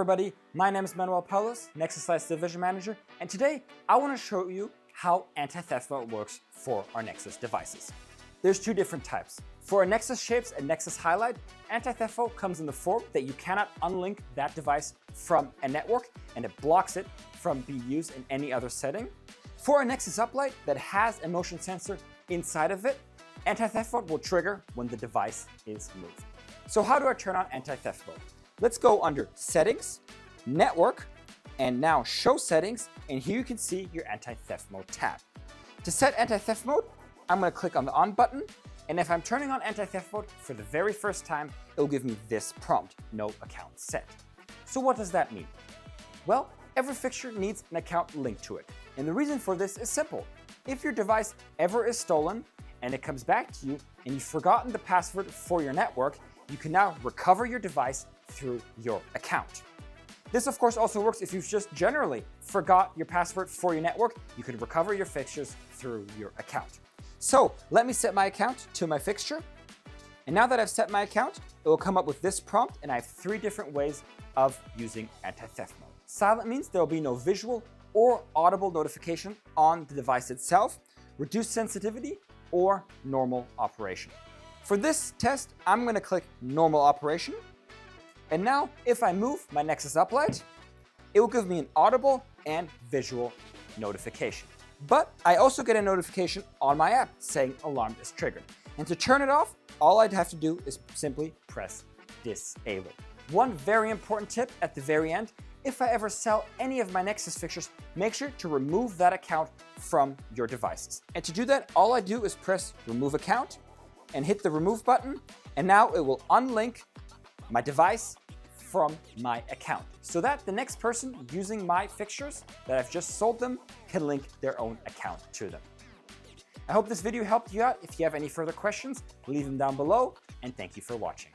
everybody, my name is Manuel Paulus, Nexus Lights Division Manager, and today I want to show you how anti-theft mode works for our Nexus devices. There's two different types. For a Nexus Shapes and Nexus Hilite, anti-theft mode comes in the form that you cannot unlink that device from a network and it blocks it from being used in any other setting. For a Nexus Uplight that has a motion sensor inside of it, anti-theft mode will trigger when the device is moved. So how do I turn on anti-theft mode? Let's go under Settings, Network, and now Show Settings, and here you can see your anti-theft mode tab. To set anti-theft mode, I'm going to click on the On button, and if I'm turning on anti-theft mode for the very first time, it will give me this prompt, No Account Set. So what does that mean? Well, every fixture needs an account linked to it, and the reason for this is simple. If your device ever is stolen and it comes back to you and you've forgotten the password for your network, you can now recover your device through your account. This of course also works if you've just generally forgot your password for your network. You can recover your fixtures through your account. So let me set my account to my fixture. And now that I've set my account, it will come up with this prompt, and I have three different ways of using anti-theft mode. Silent means there will be no visual or audible notification on the device itself, reduced sensitivity, or normal operation. For this test, I'm going to click Normal Operation. And now, if I move my Nexus Uplight, it will give me an audible and visual notification. But I also get a notification on my app saying alarm is triggered. And to turn it off, all I'd have to do is simply press Disable. One very important tip at the very end, if I ever sell any of my Nexus fixtures, make sure to remove that account from your devices. And to do that, all I do is press Remove Account and hit the Remove button, and now it will unlink my device from my account so that the next person using my fixtures that I've just sold them can link their own account to them. I hope this video helped you out. If you have any further questions, leave them down below, and thank you for watching.